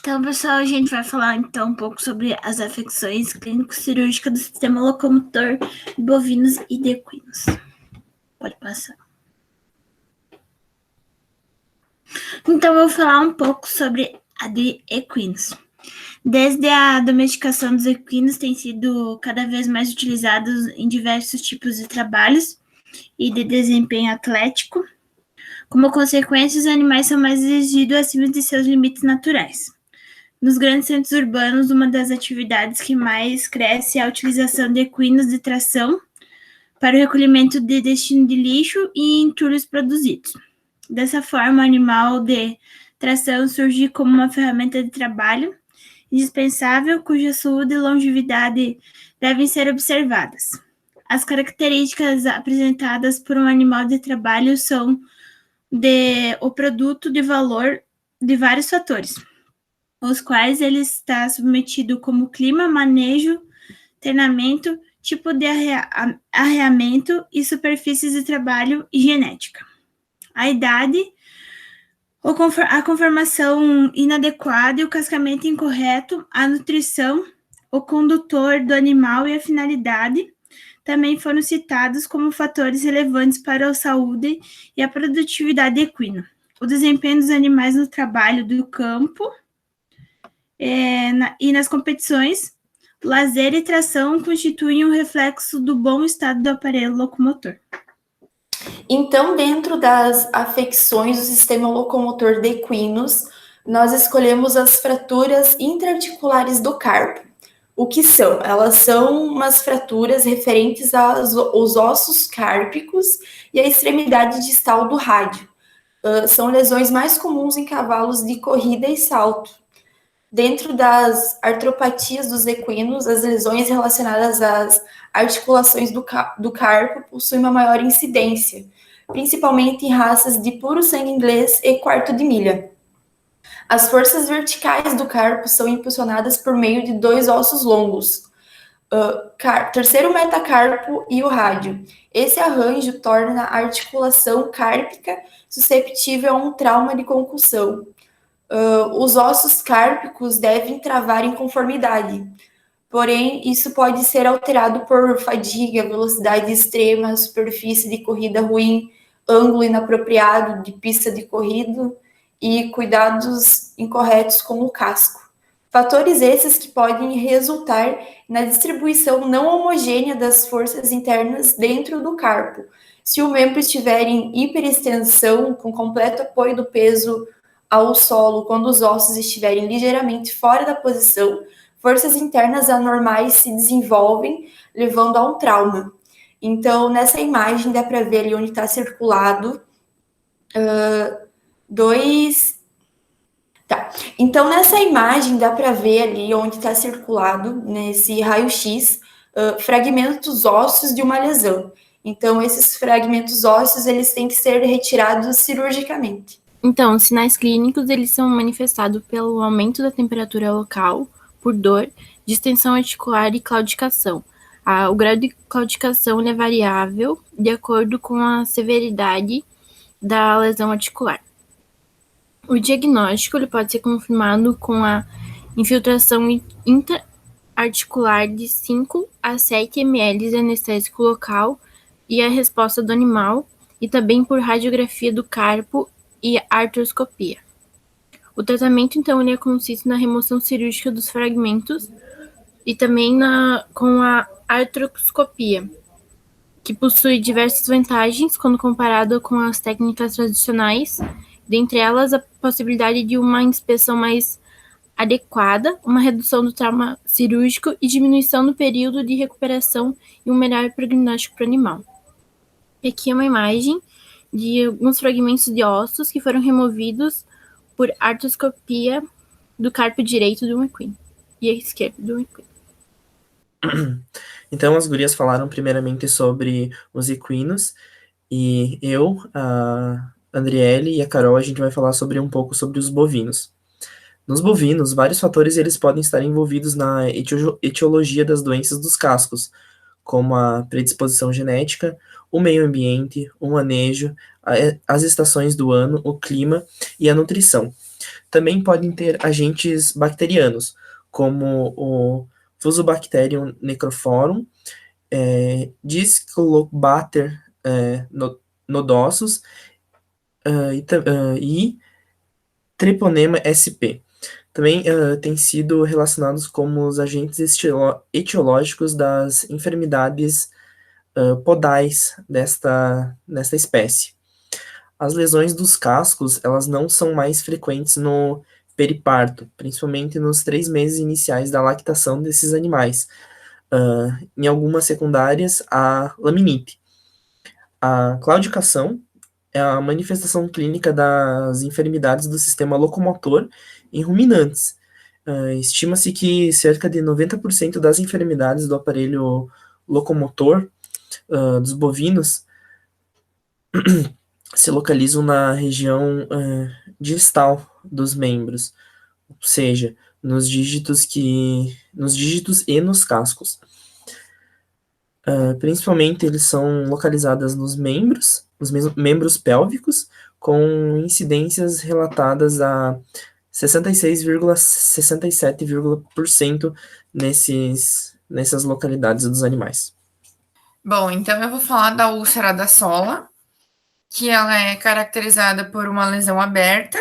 Então, pessoal, a gente vai falar então um pouco sobre as afecções clínico-cirúrgicas do sistema locomotor de bovinos e de equinos. Pode passar. Então, eu vou falar um pouco sobre a de equinos. Desde a domesticação dos equinos, tem sido cada vez mais utilizados em diversos tipos de trabalhos e de desempenho atlético. Como consequência, os animais são mais exigidos acima de seus limites naturais. Nos grandes centros urbanos, uma das atividades que mais cresce é a utilização de equinos de tração para o recolhimento de destino de lixo e entulhos produzidos. Dessa forma, o animal de tração surge como uma ferramenta de trabalho indispensável, cuja saúde e longevidade devem ser observadas. As características apresentadas por um animal de trabalho são o produto de valor de vários fatores, os quais ele está submetido como clima, manejo, treinamento, tipo de arreamento e superfícies de trabalho e genética. A idade, a conformação inadequada e o cascamento incorreto, a nutrição, o condutor do animal e a finalidade também foram citados como fatores relevantes para a saúde e a produtividade equina. O desempenho dos animais no trabalho do campo e nas competições, lazer e tração constituem um reflexo do bom estado do aparelho locomotor. Então, dentro das afecções do sistema locomotor de equinos, nós escolhemos as fraturas intraarticulares do carpo. O que são? Elas são umas fraturas referentes aos ossos cárpicos e à extremidade distal do rádio. São lesões mais comuns em cavalos de corrida e salto. Dentro das artropatias dos equinos, as lesões relacionadas às articulações do carpo possuem uma maior incidência, principalmente em raças de puro sangue inglês e quarto de milha. As forças verticais do carpo são impulsionadas por meio de dois ossos longos, terceiro metacarpo e o rádio. Esse arranjo torna a articulação cárpica susceptível a um trauma de concussão. Os ossos cárpicos devem travar em conformidade, porém, isso pode ser alterado por fadiga, velocidade extrema, superfície de corrida ruim, ângulo inapropriado de pista de corrida e cuidados incorretos com o casco. Fatores esses que podem resultar na distribuição não homogênea das forças internas dentro do carpo. Se o membro estiver em hiperextensão, com completo apoio do peso ao solo, quando os ossos estiverem ligeiramente fora da posição, forças internas anormais se desenvolvem, levando a um trauma. Então, nessa imagem, dá para ver ali onde está circulado Então, nessa imagem, dá para ver ali onde está circulado, nesse raio-x, fragmentos ósseos de uma lesão. Então, esses fragmentos ósseos, eles têm que ser retirados cirurgicamente. Então, os sinais clínicos, eles são manifestados pelo aumento da temperatura local, por dor, distensão articular e claudicação. O grau de claudicação é variável de acordo com a severidade da lesão articular. O diagnóstico ele pode ser confirmado com a infiltração intra-articular de 5 a 7 ml de anestésico local e a resposta do animal, e também por radiografia do carpo e artroscopia. O tratamento, então, ele consiste na remoção cirúrgica dos fragmentos e também com a artroscopia, que possui diversas vantagens quando comparado com as técnicas tradicionais, dentre elas a possibilidade de uma inspeção mais adequada, uma redução do trauma cirúrgico e diminuição do período de recuperação e um melhor prognóstico para o animal. E aqui é uma imagem de alguns fragmentos de ossos que foram removidos por artroscopia do carpo direito do equino e a esquerda do equino. Então, as gurias falaram primeiramente sobre os equinos, e eu, a Andriele e a Carol, a gente vai falar um pouco sobre os bovinos. Nos bovinos, vários fatores eles podem estar envolvidos na etiologia das doenças dos cascos, como a predisposição genética, o meio ambiente, o manejo, as estações do ano, o clima e a nutrição. Também podem ter agentes bacterianos, como o Fusobacterium necrophorum, Discobater nodossus e Treponema sp. Também têm sido relacionados como os agentes etiológicos das enfermidades podais nesta espécie. As lesões dos cascos, elas não são mais frequentes no periparto, principalmente nos 3 meses iniciais da lactação desses animais. Em algumas secundárias, a laminite. A claudicação é a manifestação clínica das enfermidades do sistema locomotor em ruminantes. Estima-se que cerca de 90% das enfermidades do aparelho locomotor dos bovinos se localizam na região distal dos membros, ou seja, nos dígitos e nos cascos. Principalmente eles são localizados nos membros pélvicos, com incidências relatadas a 66,67% nessas localidades dos animais. Bom, então eu vou falar da úlcera da sola, que ela é caracterizada por uma lesão aberta,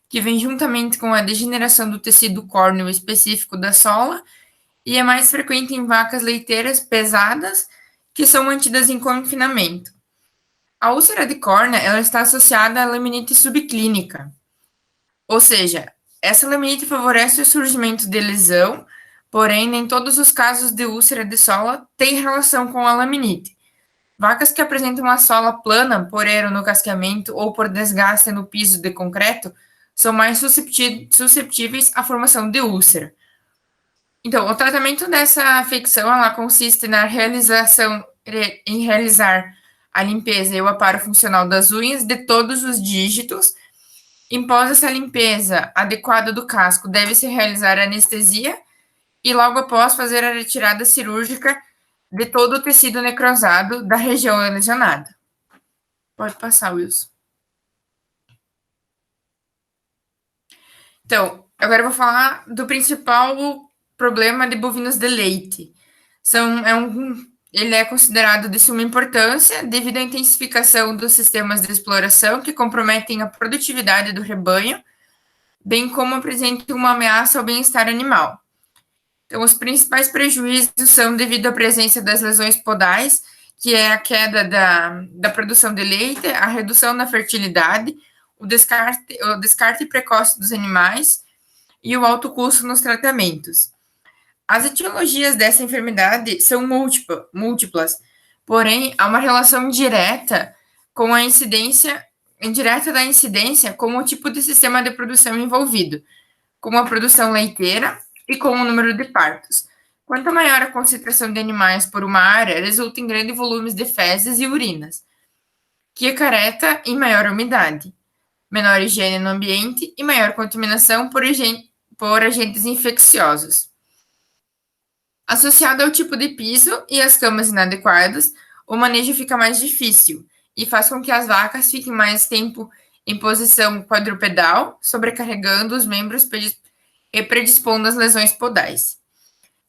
que vem juntamente com a degeneração do tecido córneo específico da sola, e é mais frequente em vacas leiteiras pesadas, que são mantidas em confinamento. A úlcera de córnea, ela está associada à laminite subclínica, ou seja, essa laminite favorece o surgimento de lesão, porém, nem todos os casos de úlcera de sola têm relação com a laminite. Vacas que apresentam uma sola plana por erro no casqueamento ou por desgaste no piso de concreto são mais susceptíveis à formação de úlcera. Então, o tratamento dessa afecção, ela consiste em realizar a limpeza e o aparo funcional das unhas de todos os dígitos. Após essa limpeza adequada do casco, deve-se realizar a anestesia e logo após fazer a retirada cirúrgica de todo o tecido necrosado da região lesionada. Pode passar, Wilson. Então, agora eu vou falar do principal problema de bovinos de leite. Ele é considerado de suma importância devido à intensificação dos sistemas de exploração que comprometem a produtividade do rebanho, bem como apresentam uma ameaça ao bem-estar animal. Então, os principais prejuízos são devido à presença das lesões podais, que é a queda da produção de leite, a redução da fertilidade, o descarte precoce dos animais e o alto custo nos tratamentos. As etiologias dessa enfermidade são múltiplas, porém, há uma relação indireta da incidência com o tipo de sistema de produção envolvido, como a produção leiteira e com o número de partos. Quanto maior a concentração de animais por uma área, resulta em grandes volumes de fezes e urinas, que acarreta em maior umidade, menor higiene no ambiente e maior contaminação por agentes infecciosos. Associado ao tipo de piso e às camas inadequadas, o manejo fica mais difícil e faz com que as vacas fiquem mais tempo em posição quadrupedal, sobrecarregando os membros e predispondo às lesões podais.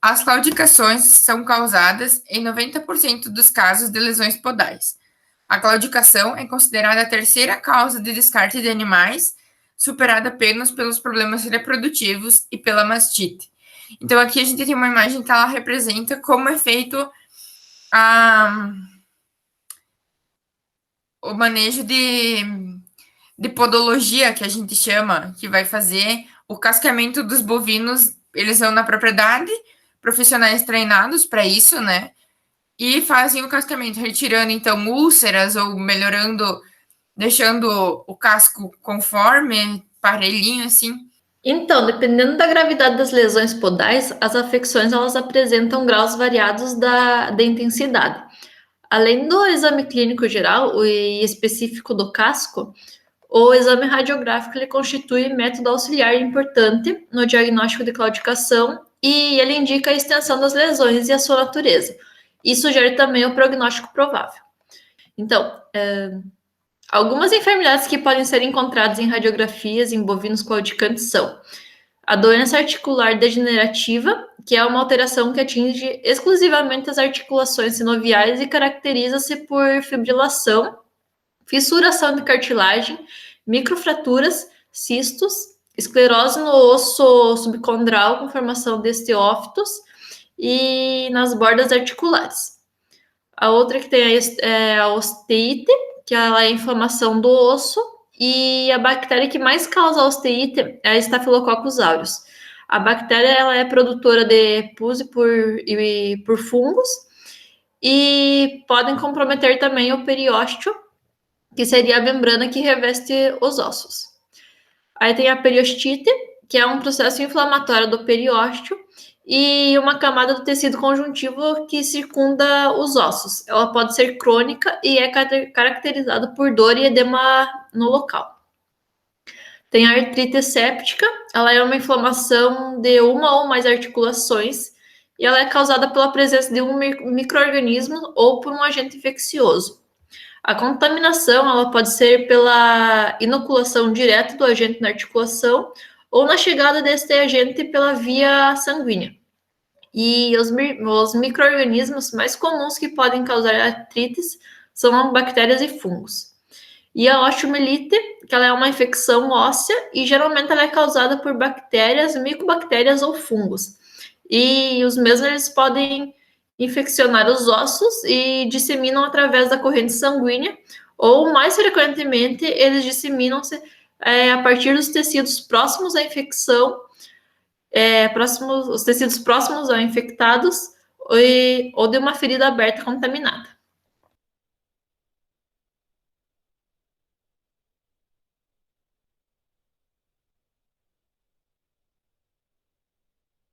As claudicações são causadas em 90% dos casos de lesões podais. A claudicação é considerada a terceira causa de descarte de animais, superada apenas pelos problemas reprodutivos e pela mastite. Então, aqui a gente tem uma imagem que ela representa como é feito o manejo de podologia, que a gente chama, que vai fazer o casqueamento dos bovinos. Eles vão na propriedade, profissionais treinados para isso, né? E fazem o casqueamento, retirando, então, úlceras ou melhorando, deixando o casco conforme, parelhinho, assim. Então, dependendo da gravidade das lesões podais, as afecções elas apresentam graus variados da intensidade. Além do exame clínico geral e específico do casco, o exame radiográfico ele constitui método auxiliar importante no diagnóstico de claudicação e ele indica a extensão das lesões e a sua natureza. E sugere também o prognóstico provável. Então, Algumas enfermidades que podem ser encontradas em radiografias em bovinos claudicantes são a doença articular degenerativa, que é uma alteração que atinge exclusivamente as articulações sinoviais e caracteriza-se por fibrilação, fissuração de cartilagem, microfraturas, cistos, esclerose no osso subcondral com formação de esteófitos e nas bordas articulares. A outra que tem é a osteite, que ela é a inflamação do osso, e a bactéria que mais causa a osteite é a Staphylococcus aureus. A bactéria ela é produtora de pus por fungos e podem comprometer também o periósteo, que seria a membrana que reveste os ossos. Aí tem a periostite, que é um processo inflamatório do periósteo e uma camada do tecido conjuntivo que circunda os ossos. Ela pode ser crônica e é caracterizada por dor e edema no local. Tem a artrite séptica, ela é uma inflamação de uma ou mais articulações e ela é causada pela presença de um micro-organismo ou por um agente infeccioso. A contaminação ela pode ser pela inoculação direta do agente na articulação ou na chegada deste agente pela via sanguínea. E os micro-organismos mais comuns que podem causar artrites são bactérias e fungos. E a osteomielite, que ela é uma infecção óssea e geralmente ela é causada por bactérias, micobactérias ou fungos. E os mesmos eles podem infeccionar os ossos e disseminam através da corrente sanguínea, ou mais frequentemente eles disseminam-se a partir dos tecidos próximos à infecção, os tecidos próximos a infectados ou de uma ferida aberta contaminada.